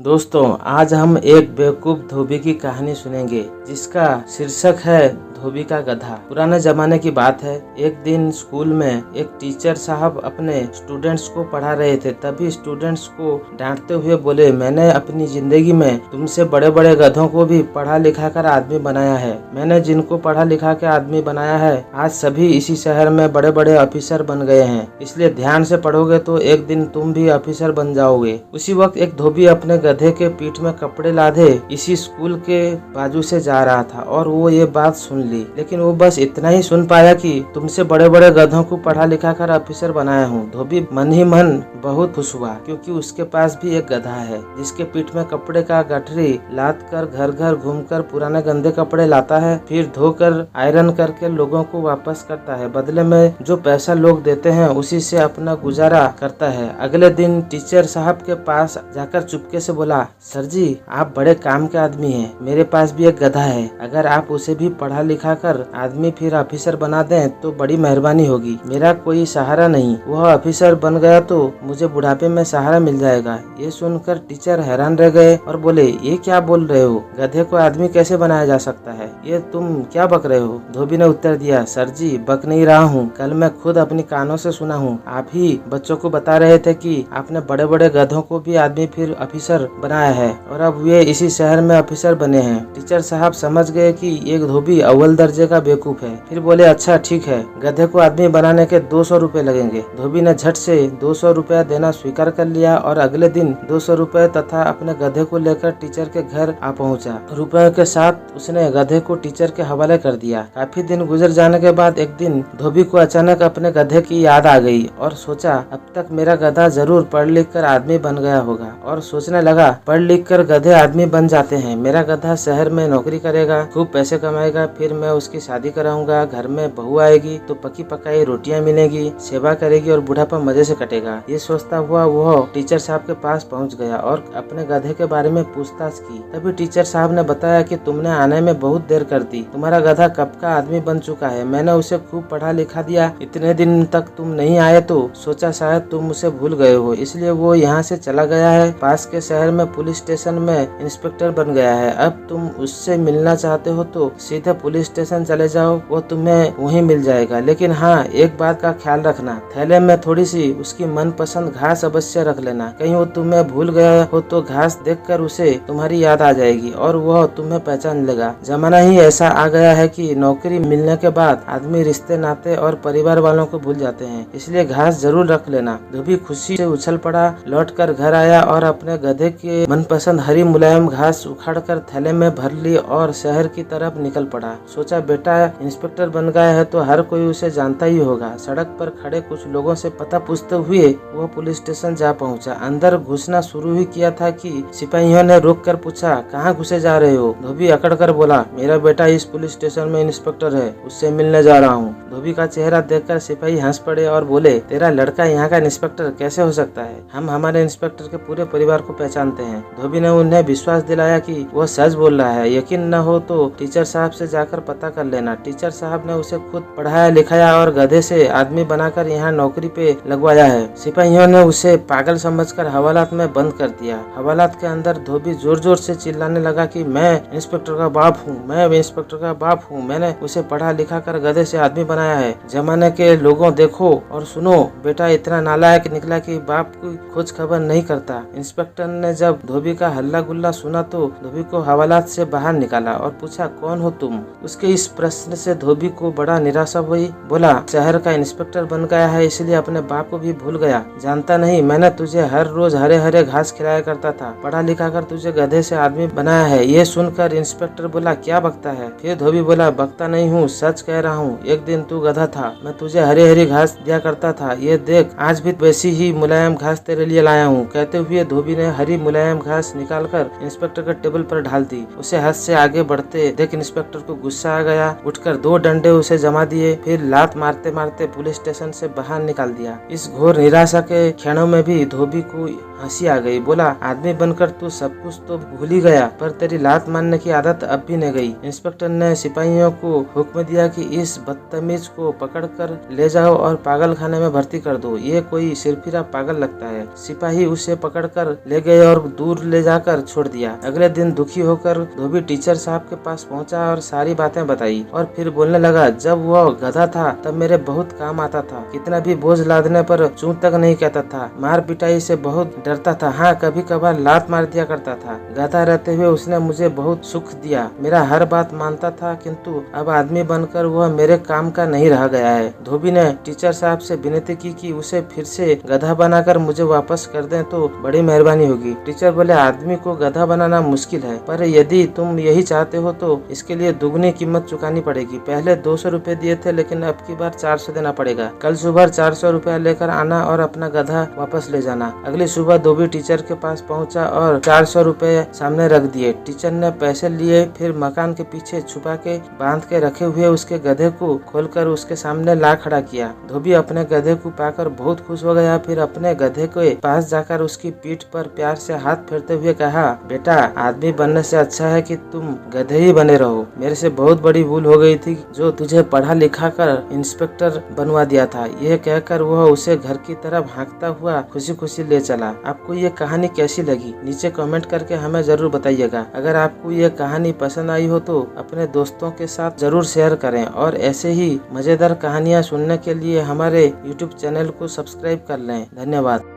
दोस्तों, आज हम एक बेवकूफ धोबी की कहानी सुनेंगे जिसका शीर्षक है धोबी का गधा। पुराने जमाने की बात है। एक दिन स्कूल में एक टीचर साहब अपने स्टूडेंट्स को पढ़ा रहे थे। तभी स्टूडेंट्स को डांटते हुए बोले, मैंने अपनी जिंदगी में तुमसे बड़े बड़े गधों को भी पढ़ा लिखा कर आदमी बनाया है। मैंने जिनको पढ़ा लिखा के आदमी बनाया है, आज सभी इसी शहर में बड़े बड़े ऑफिसर बन गए हैं। इसलिए ध्यान से पढ़ोगे तो एक दिन तुम भी ऑफिसर बन जाओगे। उसी वक्त एक धोबी अपने गधे के पीठ में कपड़े लादे इसी स्कूल के बाजू से जा रहा था और वो ये बात सुन ली। लेकिन वो बस इतना ही सुन पाया कि तुमसे बड़े बड़े गधों को पढ़ा लिखा कर ऑफिसर बनाया हूँ। धोबी मन ही मन बहुत खुश हुआ, क्योंकि उसके पास भी एक गधा है जिसके पीठ में कपड़े का गठरी लाद कर घर घर घूमकर पुराने गंदे कपड़े लाता है, फिर धोकर आयरन करके लोगों को वापस करता है। बदले में जो पैसा लोग देते हैं उसी से अपना गुजारा करता है। अगले दिन टीचर साहब के पास जाकर चुपके से बोला, सर जी, आप बड़े काम के आदमी हैं। मेरे पास भी एक गधा है। अगर आप उसे भी पढ़ा लिखा कर आदमी फिर ऑफिसर बना दें तो बड़ी मेहरबानी होगी। मेरा कोई सहारा नहीं, वह ऑफिसर बन गया तो मुझे बुढ़ापे में सहारा मिल जाएगा। ये सुनकर टीचर हैरान रह गए और बोले, ये क्या बोल रहे हो? गधे को आदमी कैसे बनाया जा सकता है? ये तुम क्या बक रहे हो? धोबी ने उत्तर दिया, सर जी, बक नहीं रहा हूँ। कल मैं खुद अपनी कानों से सुना हूँ। आप ही बच्चों को बता रहे थे कि आपने बड़े बड़े गधों को भी आदमी फिर ऑफिसर बनाया है और अब वे इसी शहर में ऑफिसर बने हैं। टीचर साहब समझ गए कि एक धोबी अव्वल दर्जे का बेवकूफ है। फिर बोले, अच्छा ठीक है, गधे को आदमी बनाने के 200 रुपए लगेंगे। धोबी ने झट से 200 रुपया देना स्वीकार कर लिया और अगले दिन 200 रुपए तथा अपने गधे को लेकर टीचर के घर आ पहुंचा। रुपए के साथ उसने गधे को टीचर के हवाले कर दिया। काफी दिन गुजर जाने के बाद एक दिन धोबी को अचानक अपने गधे की याद आ गई और सोचा, अब तक मेरा गधा जरूर पढ़ लिख कर आदमी बन गया होगा। और सोचने लगा, पढ़ लिख कर गधे आदमी बन जाते हैं। मेरा गधा शहर में नौकरी करेगा, खूब पैसे कमाएगा, फिर मैं उसकी शादी कराऊंगा। घर में बहू आएगी तो पकी पकाई रोटियां मिलेगी, सेवा करेगी और बुढ़ापा मजे से कटेगा। ये सोचता हुआ वह टीचर साहब के पास पहुंच गया और अपने गधे के बारे में पूछताछ की। तभी टीचर साहब ने बताया कि तुमने आने में बहुत देर कर दी। तुम्हारा गधा कब का आदमी बन चुका है। मैंने उसे खूब पढ़ा लिखा दिया। इतने दिन तक तुम नहीं आए तो सोचा शायद तुम उसे भूल गए हो, इसलिए वो यहाँ से चला गया है। पास के शहर में पुलिस स्टेशन में इंस्पेक्टर बन गया है। अब तुम उससे मिलना चाहते हो तो सीधे पुलिस स्टेशन चले जाओ, वो तुम्हें वहीं मिल जाएगा। लेकिन हाँ, एक बात का ख्याल रखना, थैले में थोड़ी सी उसकी मनपसंद घास अवश्य रख लेना। कहीं वो तुम्हें भूल गया हो तो घास देखकर उसे तुम्हारी याद आ जाएगी और वह तुम्हें पहचान लेगा। जमाना ही ऐसा आ गया है कि नौकरी मिलने के बाद आदमी रिश्ते नाते और परिवार वालों को भूल जाते हैं, इसलिए घास जरूर रख लेना। धोबी खुशी से उछल पड़ा, लौटकर घर आया और अपने गधे के मनपसंद हरी मुलायम घास उखाड़कर थैले में भर ली और शहर की तरफ निकल पड़ा। सोचा, बेटा इंस्पेक्टर बन गया है तो हर कोई उसे जानता ही होगा। सड़क पर खड़े कुछ लोगों से पता पूछते हुए वो पुलिस स्टेशन जा पहुंचा। अंदर घुसना शुरू ही किया था कि सिपाहियों ने रोक कर पूछा, कहाँ घुसे जा रहे हो? धोबी अकड़ कर बोला, मेरा बेटा इस पुलिस स्टेशन में इंस्पेक्टर है, उससे मिलने जा रहा हूँ। धोबी का चेहरा देखकर सिपाही हंस पड़े और बोले, तेरा लड़का यहाँ का इंस्पेक्टर कैसे हो सकता है? हम हमारे इंस्पेक्टर के पूरे परिवार को पहचानते हैं। धोबी ने उन्हें विश्वास दिलाया कि वो सच बोल रहा है। यकीन न हो तो टीचर साहब से जाकर पता कर लेना। टीचर साहब ने उसे खुद पढ़ाया लिखाया और गधे से आदमी बनाकर यहाँ नौकरी पे लगवाया है। सिपाहियों ने उसे पागल समझकर हवालात में बंद कर दिया। हवालात के अंदर धोबी जोर जोर से चिल्लाने लगा कि मैं इंस्पेक्टर का बाप हूँ, मैं इंस्पेक्टर का बाप हूँ, मैंने उसे पढ़ा लिखा कर गधे से आदमी बनाया है। जमाने के लोगों, देखो और सुनो, बेटा इतना नालायक निकला कि बाप की खोज खबर नहीं करता। इंस्पेक्टर ने जब धोबी का हल्ला गुल्ला सुना तो धोबी को हवालात से बाहर निकाला और पूछा, कौन हो तुम? उसके इस प्रश्न से धोबी को बड़ा निराशा हुई। बोला, शहर का इंस्पेक्टर बन गया है इसलिए अपने बाप को भी भूल गया। जानता नहीं, मैंने तुझे हर रोज हरे हरे घास खिलाया करता था, पढ़ा लिखा कर तुझे गधे से आदमी बनाया है। ये सुनकर इंस्पेक्टर बोला, क्या बकता है? फिर धोबी बोला, बकता नहीं हूँ, सच कह रहा हूँ। एक दिन तू गधा था, मैं तुझे हरी हरी घास दिया करता था। ये देख, आज भी वैसी ही मुलायम घास तेरे लिए लाया हूँ। कहते हुए धोबी ने हरी मुलायम घास निकालकर इंस्पेक्टर के टेबल पर ढाल दी। उसे हाथ से आगे बढ़ते देख इंस्पेक्टर को गुस्सा आ गया। उठकर 2 डंडे उसे जमा दिए, फिर लात मारते मारते पुलिस स्टेशन से बाहर निकाल दिया। इस घोर निराशा के क्षणों में भी धोबी को हंसी आ गई। बोला, आदमी बनकर तू सब कुछ तो भूल ही गया, पर तेरी लात मारने की आदत अब भी नहीं गई। इंस्पेक्टर ने सिपाहियों को हुक्म दिया कि इस बदतमीज को पकड़कर ले जाओ और पागल खाने में भर्ती कर दो। ये कोई सिरफिरा पागल लगता है। सिपाही उसे पकड़कर ले गए और दूर ले जाकर छोड़ दिया। अगले दिन दुखी होकर धोबी टीचर साहब के पास पहुंचा और सारी बातें बताई और फिर बोलने लगा, जब वह गधा था तब मेरे बहुत काम आता था। कितना भी बोझ लादने पर चूं तक नहीं कहता था। मार पिटाई से बहुत डरता था। हाँ, कभी कभार लात मार दिया करता था। गधा रहते हुए उसने मुझे बहुत सुख दिया। मेरा हर बात मानता था, किंतु अब आदमी बनकर वह मेरे काम का नहीं रह गया है। धोबी ने टीचर साहब से विनती की कि उसे फिर से गधा बनाकर मुझे वापस कर दें तो बड़ी मेहरबानी होगी। टीचर बोले, आदमी को गधा बनाना मुश्किल है, पर यदि तुम यही चाहते हो तो इसके लिए दुगनी कीमत चुकानी पड़ेगी। पहले 200 रुपए दिए थे, लेकिन अब की बार 400 देना पड़ेगा। कल सुबह 400 रुपया लेकर आना और अपना गधा वापस ले जाना। अगली सुबह धोबी टीचर के पास पहुंचा और 400 रुपए सामने रख दिए। टीचर ने पैसे लिए, फिर मकान के पीछे छुपा के बांध के रखे हुए उसके गधे को खोलकर उसके सामने ला खड़ा किया। धोबी अपने गधे को पाकर बहुत खुश हो गया। फिर अपने गधे के पास जाकर उसकी पीठ पर प्यार से हाथ फेरते हुए कहा, बेटा, आदमी बनने से अच्छा है कि तुम गधे ही बने रहो। मेरे से बहुत बड़ी भूल हो गई थी जो तुझे पढ़ा लिखा कर इंस्पेक्टर बनवा दिया था। यह कहकर वह उसे घर की तरफ हाँकता हुआ खुशी खुशी ले चला। आपको ये कहानी कैसी लगी नीचे कमेंट करके हमें जरूर बताइएगा। अगर आपको ये कहानी पसंद आई हो तो अपने दोस्तों के साथ जरूर शेयर करें और ऐसे ही मजेदार कहानियाँ सुनने के लिए हमारे YouTube चैनल को सब्सक्राइब कर लें। धन्यवाद।